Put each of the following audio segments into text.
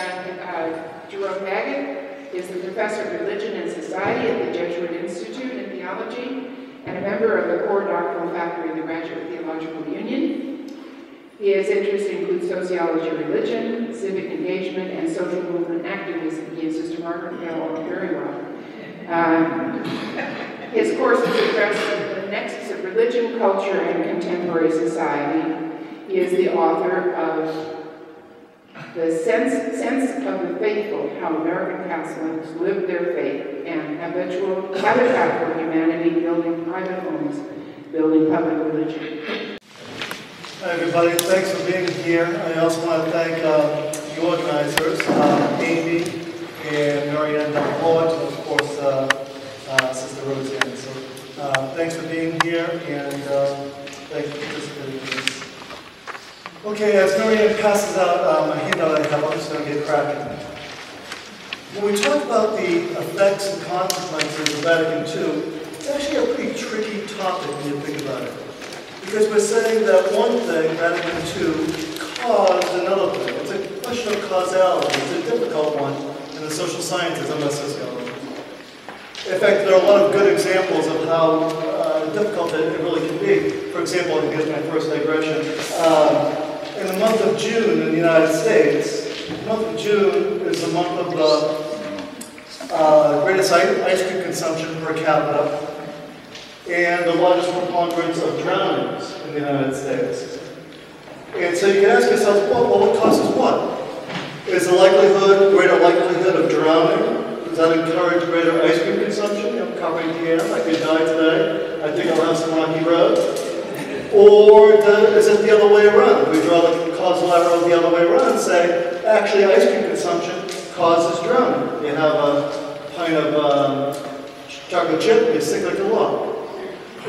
And Jerome Baggett is the professor of religion and society at the Jesuit Institute in theology and a member of the core doctoral faculty of the Graduate Theological Union. His interests include sociology of religion, civic engagement, and social movement activism. He and Sister Margaret know all very well. His courses address the nexus of religion, culture, and contemporary society. He is the author of The Sense of the Faithful, How American Catholics Live Their Faith, and Habitat for Humanity, Building Private Homes, Building Public Religion. Hi everybody, thanks for being here. I also want to thank the organizers, Amy and Marianne Delport, and of course Sister Roseanne. So thanks for being here, and thanks for participating in this. Okay, as Marianne passes out my handout I have, I'm just going to get cracking. When we talk about the effects and consequences of Vatican II, it's actually a pretty tricky topic when you think about it. Because we're saying that one thing, Vatican II, caused another thing. It's a question of causality. It's a difficult one in the social sciences. I'm not a sociologist. In fact, there are a lot of good examples of how difficult it really can be. For example, here's my first digression. In the month of June in the United States, the month of June is the month of the greatest ice cream consumption per capita and the largest preponderance of drownings in the United States. And so you can ask yourself, well, what causes what? Is the greater likelihood of drowning? Does that encourage greater ice cream consumption? I'm covering DM, I could die today. I think I'll have some rocky road. Or is it the other way around? We draw the causal arrow the other way around and say, actually ice cream consumption causes drowning. You have a pint of chocolate chip, you sink like a log.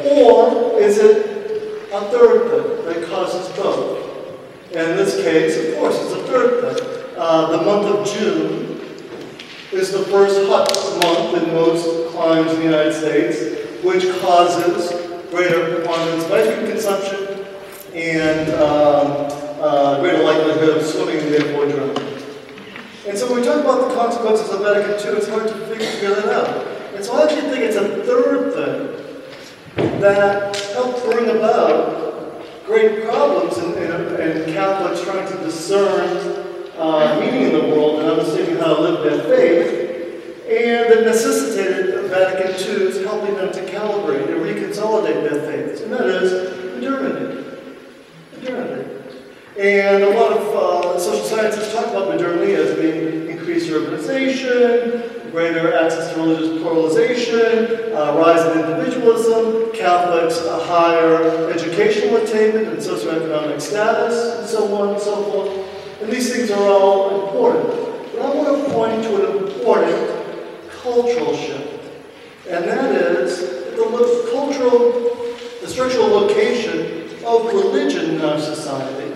Or is it a third thing that causes both? And in this case, of course, it's a third thing. The month of June is the first hot month in most climes in the United States, which causes greater preponderance of ice cream consumption and greater likelihood of swimming and therefore drowning. And so when we talk about the consequences of Vatican II, it's hard to figure that out. And so I actually think it's a third thing that helped bring about great problems in Catholics trying to discern meaning in the world and understanding how to live their faith, and that necessitated Vatican II's helping them to calibrate and reconsolidate their faiths, and that is modernity. Modernity. And a lot of social scientists talk about modernity as being increased urbanization, greater access to religious pluralization, rise in individualism, Catholics a higher educational attainment and socioeconomic status, and so on and so forth. And these things are all important. But I want to point to an important cultural shift. And that is the structural location of religion in our society,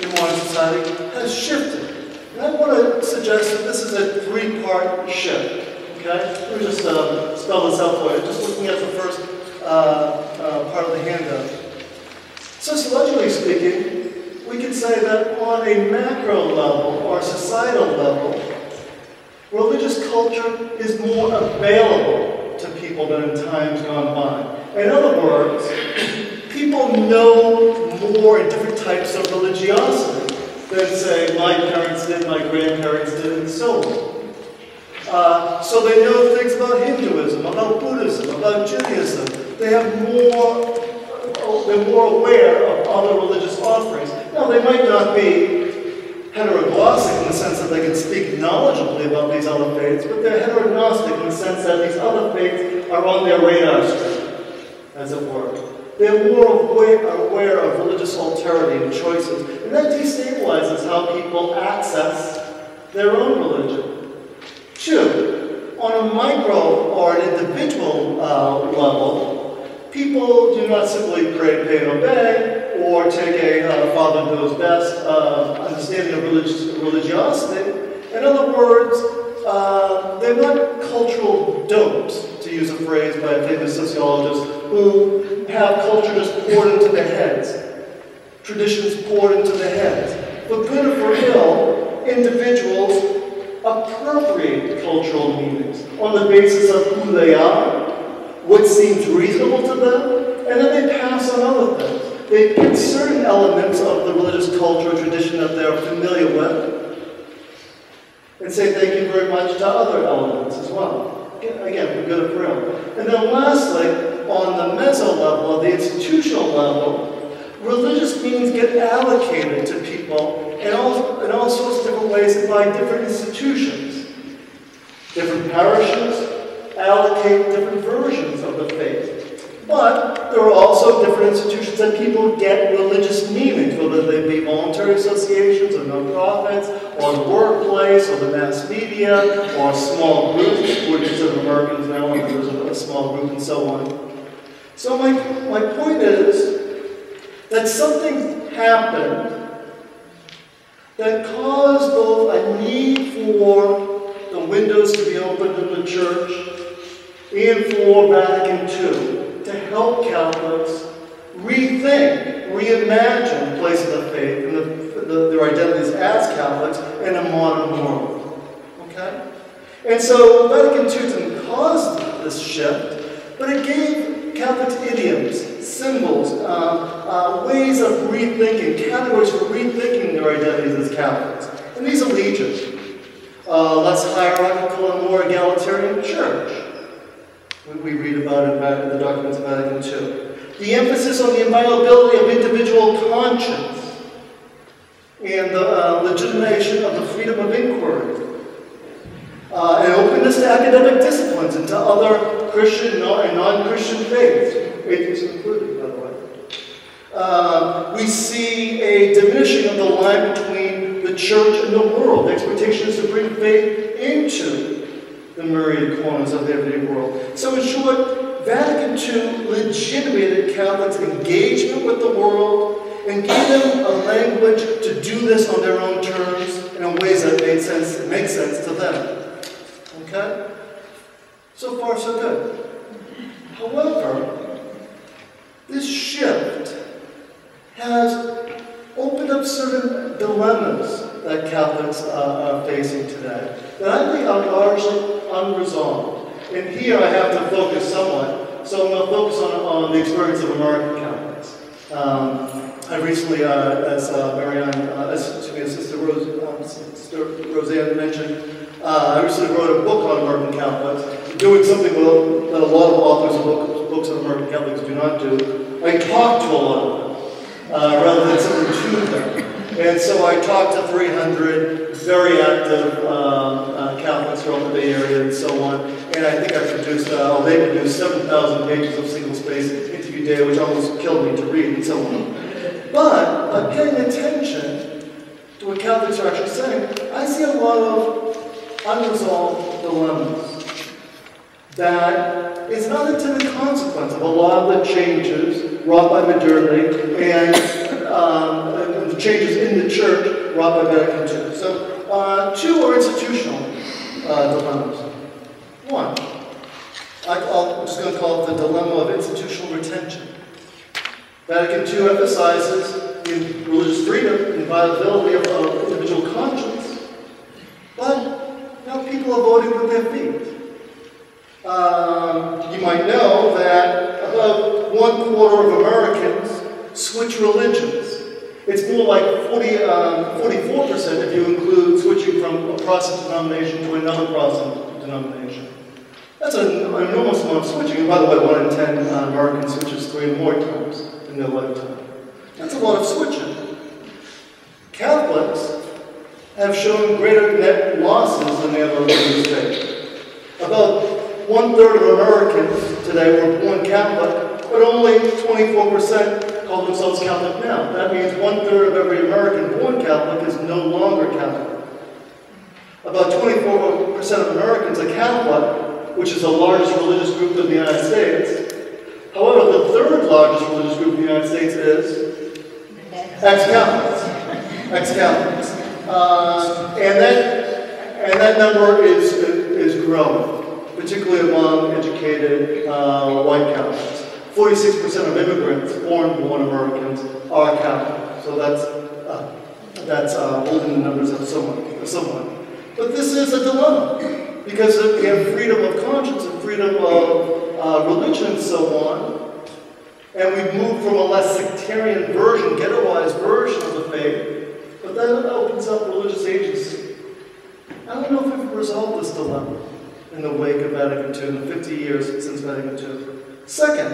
in modern society, has shifted. And I want to suggest that this is a three-part shift. Okay? Let me just spell this out for you. Just looking at the first part of the handout. Sociologically speaking, we can say that on a macro level or societal level, religious culture is more available to people than in times gone by. In other words, people know more in different types of religiosity than, say, my parents did, my grandparents did, and so on. So they know things about Hinduism, about Buddhism, about Judaism. They're more aware of other religious offerings. Now, they might not be heteroglossic in the sense that they can speak knowledgeably about these other faiths, but they're heterognostic in the sense that these other faiths are on their radar screen, as it were. They're more aware of religious alterity and choices, and that destabilizes how people access their own religion. Two, on a micro or an individual level, people do not simply pray, pay, and obey, or take a Father knows best understanding of religiosity. In other words, they're not cultural dopes, to use a phrase by a famous sociologist, who have culture just poured into their heads, traditions poured into their heads. For good or for ill, individuals appropriate cultural meanings on the basis of who they are, what seems reasonable to them, and then they pass on other things. They pick certain elements of the religious culture or tradition that they're familiar with and say thank you very much to other elements as well. Again, for good or for ill. And then lastly, on the meso level, or the institutional level, religious meanings get allocated to people in all sorts of different ways and by different institutions. Different parishes allocate different versions of the faith. But there are also different institutions that people get religious meanings, whether they be voluntary associations or non-profits, or the workplace, or the mass media, or small groups. We're considered Americans now, and there's a small group and so on. So my point is that something happened that caused both a need for the windows to be opened in the church and for Vatican II to help Catholics rethink, reimagine places of faith and their identities as Catholics in a modern world. Okay? And so Vatican II didn't cause this shift, but it gave Catholics idioms, symbols, ways of rethinking, categories for rethinking their identities as Catholics. And these are legion. Less hierarchical and more egalitarian church. We read about it in the documents of Vatican II. The emphasis on the inviolability of individual conscience and the legitimation of the freedom of inquiry. And openness to academic disciplines and to other Christian and non-Christian faiths, atheists included, by the way. We see a diminishing of the line between the church and the world. The expectation is to bring faith into the myriad corners of the everyday world. So in short, Vatican II legitimated Catholics' engagement with the world and gave them a language to do this on their own terms and in ways that make sense to them. Okay? So far, so good. However, this shift has opened up certain dilemmas that Catholics are facing today that I think are largely unresolved. And here I have to focus somewhat, so I'm going to focus on the experience of American Catholics. I recently, as Sister Roseanne mentioned, I recently wrote a book on American Catholics, doing something that a lot of authors of books on American Catholics do not do. I talk to a lot of them, rather than something to them. And so I talked to 300 very active Catholics from the Bay Area and so on. And I think I produced, they produced 7,000 pages of single-space interview data, which almost killed me to read and so on. But by paying attention to what Catholics are actually saying, I see a lot of unresolved dilemmas that is an unintended consequence of a lot of the changes wrought by modernity and the changes in the church wrought by Baggett. So, two are institutional dilemmas. One, I'm just going to call it the dilemma of institutional retention. Vatican II emphasizes the religious freedom and inviolability of individual conscience, but now people are voting with their feet. You might know that about 1/4 of Americans switch religions. It's more like 44% if you include switching from a Protestant denomination to another Protestant denomination. That's an enormous amount of switching. And by the way, 1 in 10 Americans switches 3 or more times in their lifetime. That's a lot of switching. Catholics have shown greater net losses than the other religious faith. About 1/3 of Americans today were born Catholic, but only 24% call themselves Catholic now. That means 1/3 of every American born Catholic is no longer Catholic. About 24% of Americans are Catholic, which is the largest religious group in the United States. However, the 3rd largest religious group in the United States is ex-Catholics. Ex-Catholics. And that number is growing, particularly among educated white Catholics. 46% of immigrants, foreign-born Americans, are Catholic. So that's that's holding the numbers up somewhat. But this is a dilemma, because we have freedom of conscience and freedom of religion and so on, and we've moved from a less sectarian version, ghettoized version of the faith, but that opens up religious agency. I don't know if we've resolved this dilemma in the wake of Vatican II, in the 50 years since Vatican II. Second,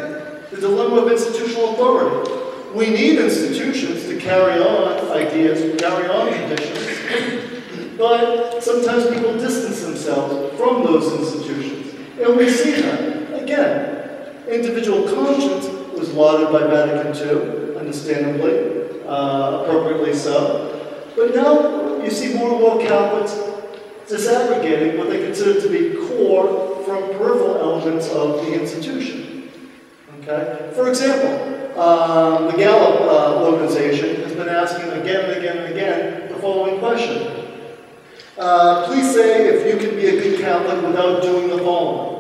the dilemma of institutional authority. We need institutions to carry on ideas, carry on traditions, but sometimes people distance themselves from those institutions. And we see that. Again, individual conscience was lauded by Vatican II, understandably, appropriately so. But now you see more and more Catholics disaggregating what they consider to be core from peripheral elements of the institution. Okay? For example, the Gallup organization has been asking again and again and again the following question. Please say if you can be a good Catholic without doing the following.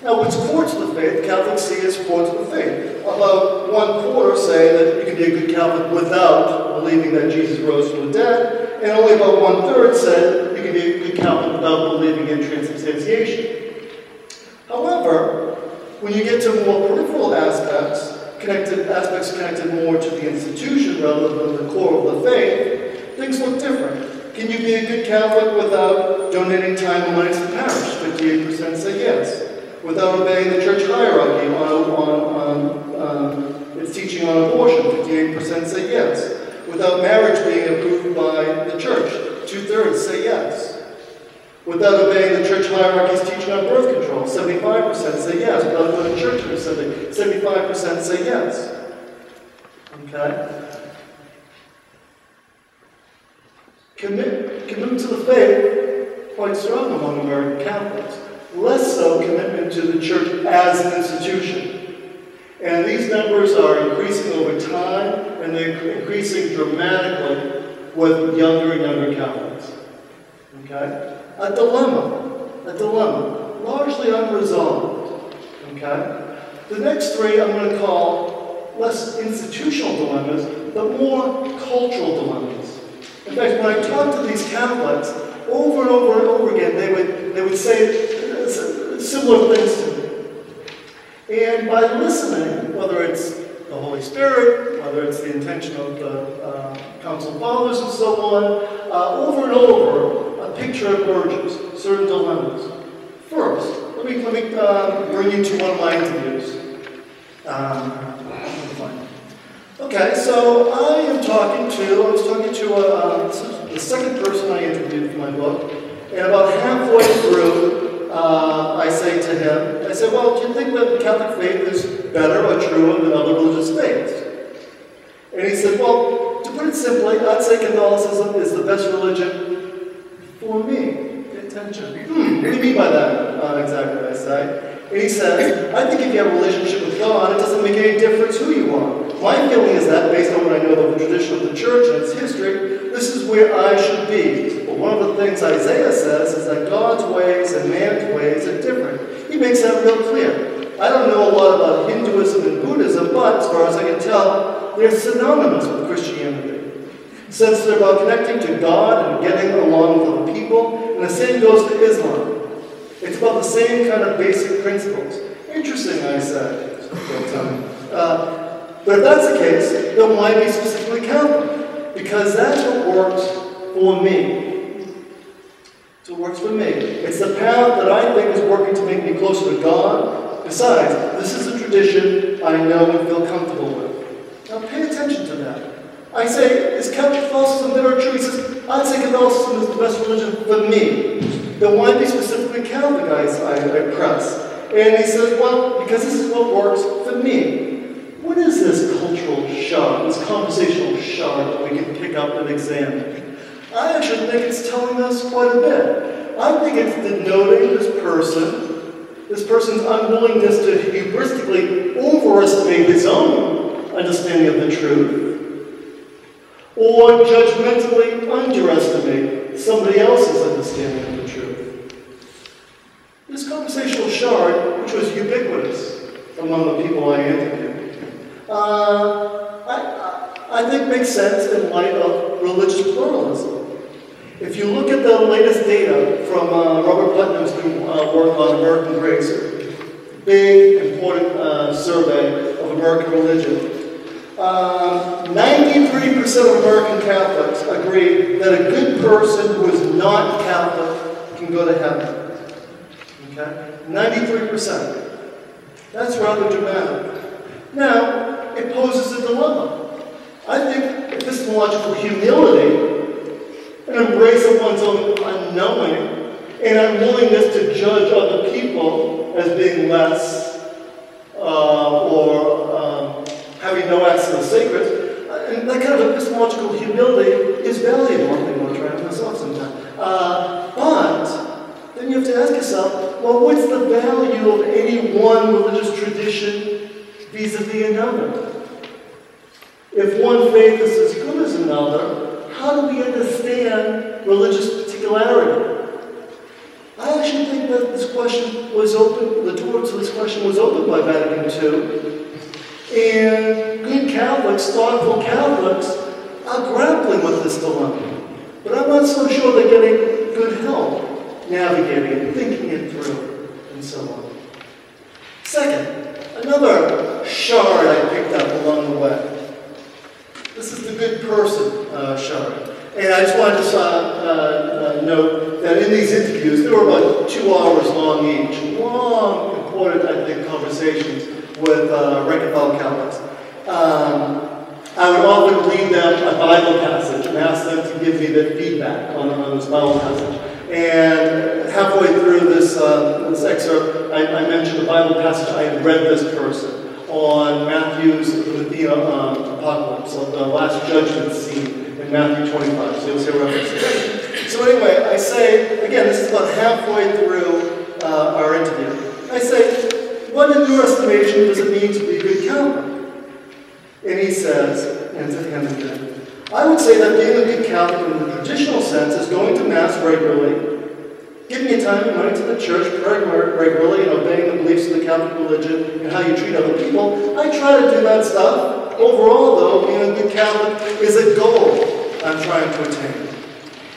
Now, what's core to the faith, Catholics see as core to the faith. About 1/4 say that you can be a good Catholic without believing that Jesus rose from the dead, and only about 1/3 said you can be a good Catholic without believing in transubstantiation. However, when you get to more peripheral aspects connected more to the institution rather than the core of the faith, things look different. Can you be a good Catholic without donating time and money to the parish? 58% say yes. Without obeying the church hierarchy on its teaching on abortion, 58% say yes. Without marriage being approved by the church, 2/3 say yes. Without obeying the church hierarchy's teaching on birth control, 75% say yes. Without going to church every Sunday, 75% say yes. Okay? Commitment to the faith, quite strong among American Catholics. Less so commitment to the church as an institution. And these numbers are increasing over time, and they're increasing dramatically with younger and younger Catholics. Okay? A dilemma, largely unresolved. Okay? The next three I'm going to call less institutional dilemmas, but more cultural dilemmas. In fact, when I talk to these Catholics, over and over and over again, they would say similar things to me. And by listening, whether it's the Holy Spirit, whether it's the intention of the Council of Fathers and so on, over and over, a picture emerges, certain dilemmas. First, let me bring you to one of my interviews. Okay, so I was talking to the second person I interviewed for my book, and about halfway through, I say to him, well, do you think that the Catholic faith is better or truer than other religious faiths? And he said, well, to put it simply, I'd say Catholicism is the best religion for me. Pay attention. What do you mean by that? Exactly, I say. And he says, I think if you have a relationship with God, it doesn't make any difference who you are. My feeling is that, based on what I know of the tradition of the church and its history, this is where I should be. But one of the things Isaiah says is that God's ways and man's ways are different. He makes that real clear. I don't know a lot about Hinduism and Buddhism, but as far as I can tell, they're synonymous with Christianity. Since they're about connecting to God and getting along with other people, and the same goes to Islam. It's about the same kind of basic principles. Interesting, I said. But if that's the case, then why be specifically Catholic? Because that's what works for me. It's what works for me. It's the path that I think is working to make me closer to God. Besides, this is a tradition I know and feel comfortable with. Now pay attention to that. I say, is Catholicism better or true? He says, I'd say Catholicism is the best religion for me. Then why be specifically Catholic, I press. And he says, well, because this is what works for me. What is this cultural shard, this conversational shard that we can pick up and examine? I actually think it's telling us quite a bit. I think it's denoting this person's unwillingness to hubristically overestimate his own understanding of the truth, or judgmentally underestimate somebody else's understanding of the truth. This conversational shard, which was ubiquitous among the people I interviewed, I think makes sense in light of religious pluralism. If you look at the latest data from Robert Putnam's work on American Grace, big, important survey of American religion, 93% of American Catholics agree that a good person who is not Catholic can go to heaven. Okay? 93%. That's rather dramatic. Now, it poses a dilemma. I think epistemological humility, an embrace of one's own unknowing, and unwillingness to judge other people as being less or having no access to the sacred, and that kind of epistemological humility is valuable. I think we'll try it myself sometime. But then you have to ask yourself, well, what's the value of any one religious tradition vis-a-vis another? If one faith is as good as another, how do we understand religious particularity? I actually think that this question was open, the door to this question was opened by Vatican II. And good Catholics, thoughtful Catholics, are grappling with this dilemma. But I'm not so sure they're getting good help navigating it, thinking it through, and so on. Second, another shard I picked up along the way. This is the good person shard. And I just wanted to note that in these interviews, they were about 2 hours long each. Long, important, I think, conversations with rank and file Catholics. I would often read them a Bible passage and ask them to give me their feedback on this Bible passage. And halfway through this excerpt, I mentioned the Bible passage I had read this person on Matthew's apocalypse, on the last judgment scene in Matthew 25. So you'll see a reference to that. So anyway, I say, again, this is about halfway through our interview. I say, what in your estimation does it mean to be a good Catholic? And he says, I would say that being a good Catholic in the traditional sense is going to Mass regularly, giving your time and money to the church regularly, and obeying the beliefs of the Catholic religion and how you treat other people. I try to do that stuff. Overall, though, being a good Catholic is a goal I'm trying to attain.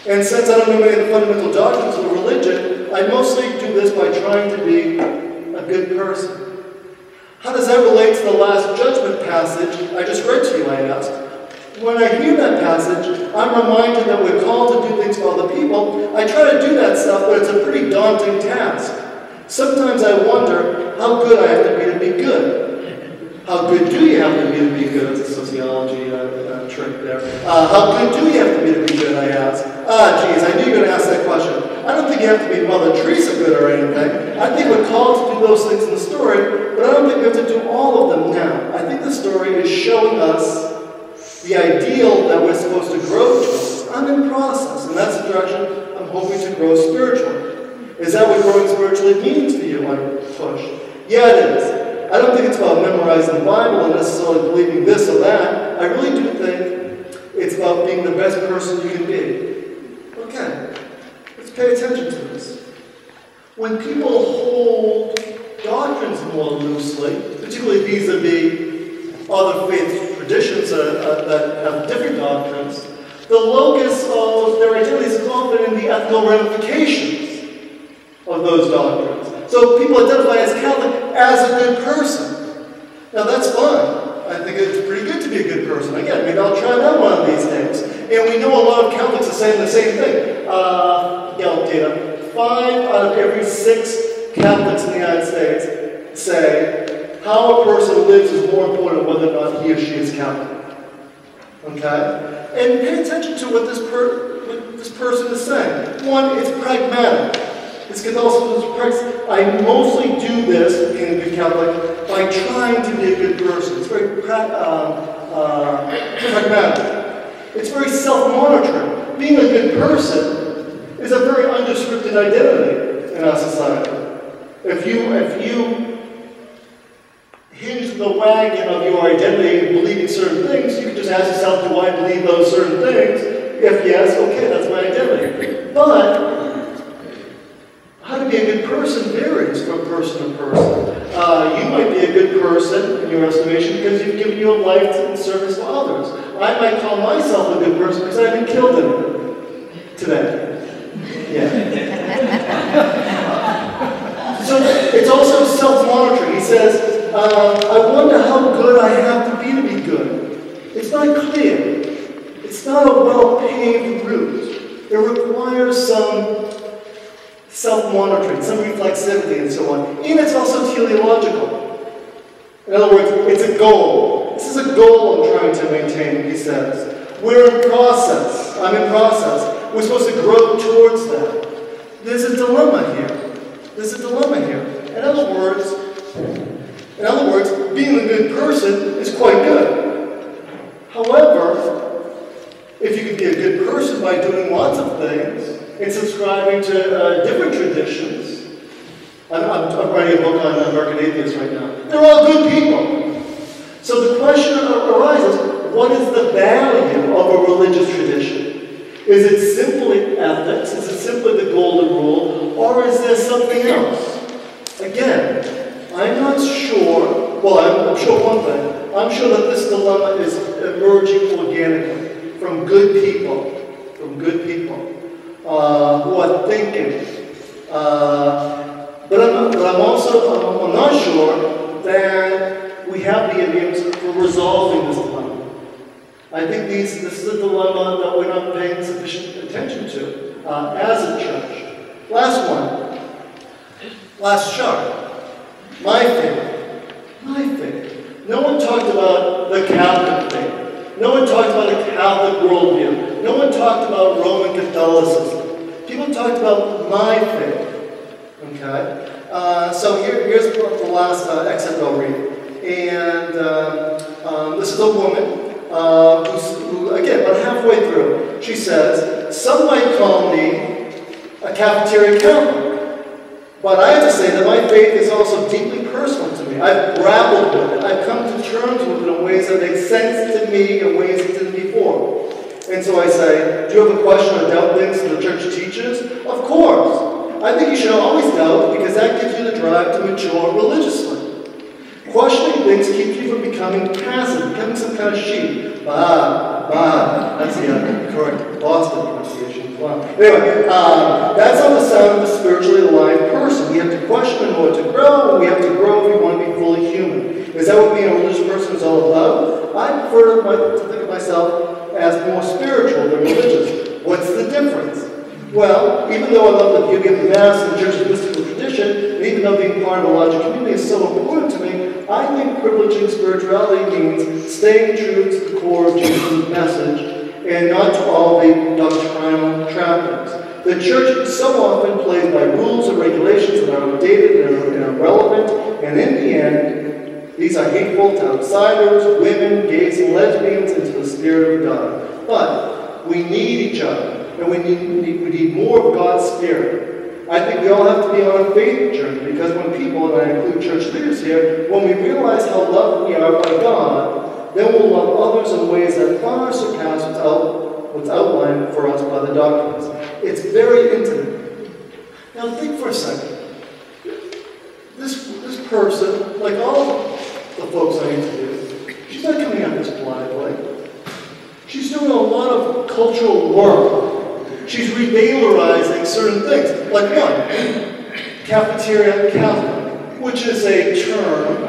And since I don't know many of the fundamental doctrines of the religion, I mostly do this by trying to be a good person. How does that relate to the last judgment passage I just read to you, I asked. When I hear that passage, I'm reminded that we're called to do things for other people. I try to do that stuff, but it's a pretty daunting task. Sometimes I wonder how good I have to be good. How good do you have to be good? That's a sociology trick there. How good do you have to be good, I ask. Geez, I knew you were going to ask that question. I don't think you have to be Mother Teresa good or anything. I think we're called to do those things in the story, but I don't think we have to do all of them now. I think the story is showing us the ideal that we're supposed to grow to. I'm in process, and that's the direction I'm hoping to grow spiritually. Is that what growing spiritually means to you? I push. Yeah, it is. I don't think it's about memorizing the Bible and necessarily believing this or that. I really do think it's about being the best person you can be. Okay, let's pay attention to this. When people hold doctrines more loosely, particularly vis-a-vis other faith traditions that have different doctrines, the locus of their identities is often in the ethical ramifications of those doctrines. So people identify as Catholic as a good person. Now that's fine. I think it's pretty good to be a good person. Again, maybe I'll try that one of these days. And we know a lot of Catholics are saying the same thing. Gallup data, 5 out of every 6 Catholics in the United States say how a person lives is more important than whether or not he or she is Catholic. Okay? And pay attention to what this person is saying. One, it's pragmatic. It's Catholicism practice. I mostly do this, being a good Catholic, by trying to be a good person. It's very pragmatic. It's very self-monitoring. Being a good person is a very unrestricted identity in our society. If you hinge the wagon of your identity in believing certain things, you can just ask yourself, do I believe those certain things? If yes, okay, that's my identity. But how to be a good person varies from person to person. You might be a good person in your estimation because you've given your life in service to others. I might call myself a good person because I haven't killed anyone today. Yeah. So it's also self-monitoring. He says, I wonder how good I have to be good. It's not clear. It's not a well-paved route. It requires some self-monitoring, some reflexivity, and so on. And it's also teleological. In other words, it's a goal. This is a goal I'm trying to maintain, he says. We're in process. I'm in process. We're supposed to grow towards that. There's a dilemma here. There's a dilemma here. In other words, being a good person is quite good. However, if you can be a good person by doing lots of things and subscribing to different traditions, I'm writing a book on American atheists right now. They're all good people. So the question arises, what is the value of a religious tradition? Is it simply ethics? Is it simply the golden rule? Or is there something else? Again, I'm not sure. Well, I'm sure one thing. I'm sure that this dilemma is emerging organically from good people. Who are thinking. But I'm not sure that we have the idioms for resolving this dilemma. I think this is a dilemma that we're not paying sufficient attention to as a church. Last one. Last chart. My faith. No one talked about the Catholic faith. No one talked about a Catholic worldview. No one talked about Roman Catholicism. People talked about my faith. Okay? So here's the last excerpt I'll read. And this is a woman who, again, about halfway through, she says, some might call me a cafeteria Catholic, but I have to say that my faith is also deeply personal to me. I've grappled with it. I've come to terms with it in ways that make sense to me in ways it didn't before. And so I say, do you have a question or doubt things that the church teaches? Of course. I think you should always doubt because that gives you the drive to mature religiously. Questioning things keeps you from becoming passive, becoming some kind of sheep. That's the correct Boston pronunciation. Wow. Anyway, that's not the sound of a spiritually alive person. We have to question in order to grow, and we have to grow if we want to be fully human. Is that what being a religious person is all about? I prefer to think of myself as more spiritual than religious. What's the difference? Well, even though I love the beauty of the Mass and the Church's mystical tradition, and even though being part of a larger community is so important to me, I think privileging spirituality means staying true to the core of Jesus' message and not to all the doctrinal trappings. The Church so often plays by rules and regulations that are outdated and irrelevant, and in the end, these are hateful to outsiders, women, gays, and lesbians, and to the Spirit of God. But we need each other. And we need more of God's Spirit. I think we all have to be on a faith journey because when people, and I include church leaders here, when we realize how loved we are by God, then we'll love others in ways that far surpass what's outlined for us by the doctrines. It's very intimate. Now think for a second. This person, like all the folks I interviewed, she's not coming at this blithely. She's doing a lot of cultural work. She's revalorizing certain things. Like one, cafeteria Catholic, which is a term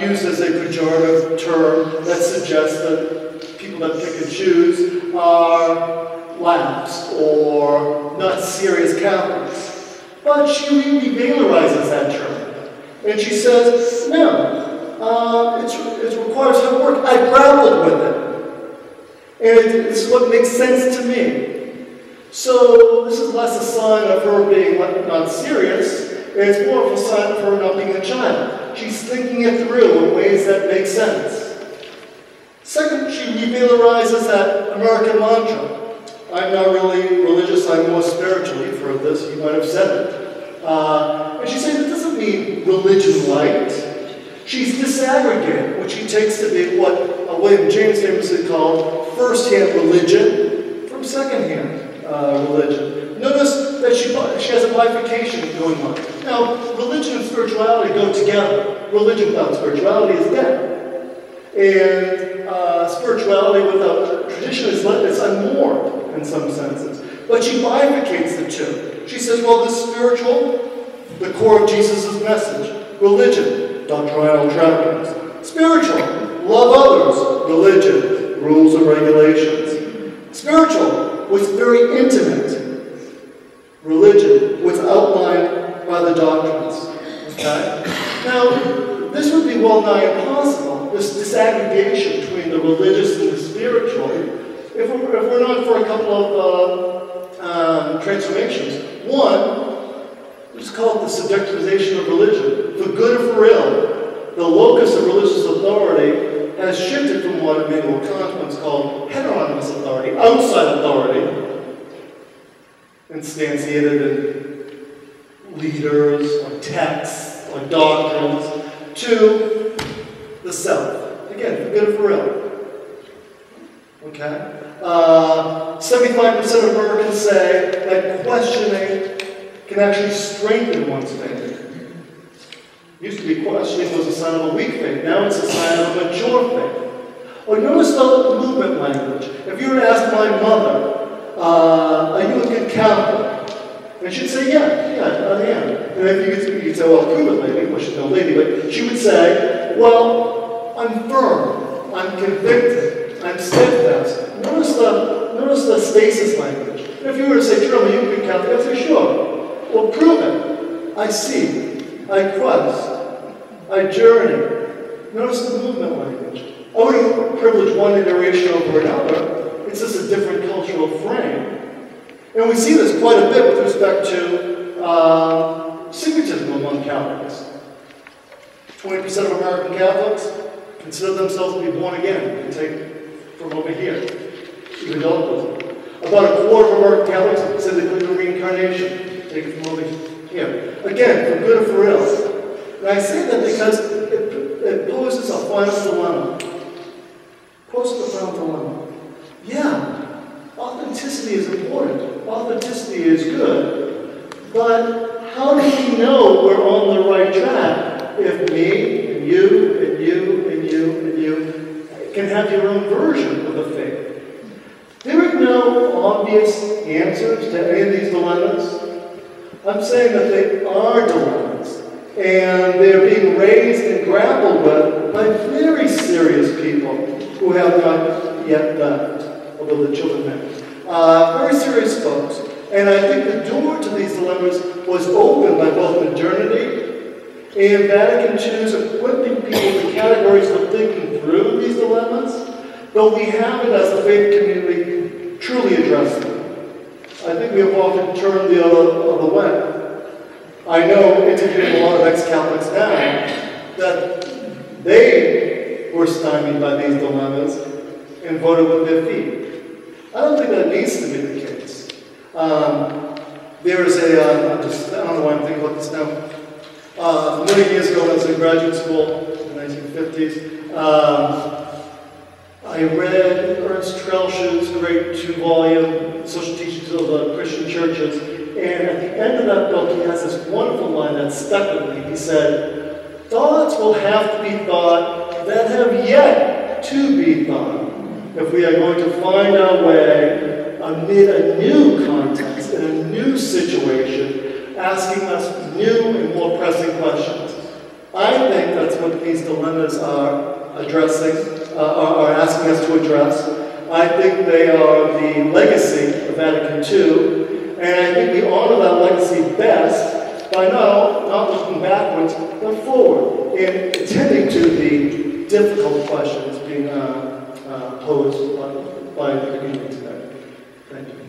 used as a pejorative term that suggests that people that pick and choose are lapsed or not serious Catholics. But she revalorizes that term. And she says, no, it requires hard work. I grappled with it. And it's what makes sense to me. So this is less a sign of her being not serious, and it's more of a sign of her not being a child. She's thinking it through in ways that make sense. Second, she revalorizes that American mantra. I'm not really religious, I'm more spiritual. You've heard this, you might have said it. And she says it doesn't mean religion light. She's disaggregated, which she takes to be what William James famously called first-hand religion from second-hand religion. Notice that she has a bifurcation going on. Now, religion and spirituality go together. religion without spirituality is dead. And spirituality without tradition is unmoored in some senses. But she bifurcates the two. She says, well, the spiritual, the core of Jesus' message. Religion, doctrinal trappings. Spiritual, love others. Religion, rules and regulations. Spiritual was very intimate. Religion was outlined by the doctrines. Okay? Now, this would be well nigh impossible, this disaggregation between the religious and the spiritual, if we're not for a couple of transformations. One, let's call it the seductivization of religion. For good or for ill, the locus of religious authority has shifted from what Immanuel Kant once called heteronymous authority, outside authority, instantiated in leaders, or texts, or doctrines, to the self. Again, for good or for ill. Okay? 75% of Americans say that questioning can actually strengthen one's faith. Used to be questioning was a sign of a weak faith. Now it's a sign of a mature faith. Or notice the movement language. If you were to ask my mother, are you a good Catholic? And she'd say, yeah, I am. And then you'd say, well, prove it, lady. Well, she's no lady, but she would say, well, I'm firm, I'm convicted, I'm steadfast. Notice the stasis language. And if you were to say, Jerome, are you a good Catholic? I'd say, sure. Well, prove it. I seek, I quest, I journey. Notice the movement language. I wouldn't privilege one iteration over another. It's just a different cultural frame. And we see this quite a bit with respect to syncretism among Catholics. 20% of American Catholics consider themselves to be born again. You can take from over here. Evangelicalism. About a quarter of American Catholics consider they believe in reincarnation. Take it from over here. Again, for good or for ill. And I say that because it poses a final dilemma. Poses a final dilemma. Yeah, authenticity is important. Authenticity is good. But how do we know we're on the right track if me and you and you and you and you can have your own version of the faith? There are no obvious answers to any of these dilemmas. I'm saying that they are dilemmas. And they're being raised and grappled with by very serious people who have not yet left. Although the children have. Very serious folks. And I think the door to these dilemmas was opened by both modernity and Vatican II's equipping people with categories for thinking through these dilemmas, but we haven't, as a faith community, truly addressed them. I think we have often turned the other way. I know, interviewing a lot of ex-Catholics now, that they were stymied by these dilemmas and voted with their feet. I don't think that needs to be the case. There is I don't know why I'm thinking about this now. Many years ago when I was in graduate school in the 1950s, I read Ernst Troeltsch's great 2-volume Social Teachings of Christian Churches, and at the end of that book he has this wonderful line that stuck with me. He said, thoughts will have to be thought that have yet to be thought, if we are going to find our way amid a new context, in a new situation, asking us new and more pressing questions. I think that's what these dilemmas are addressing, are asking us to address. I think they are the legacy of Vatican II, and I think we honor that legacy best by not looking backwards, but forward, and attending to the difficult questions being posed by the community today. Thank you.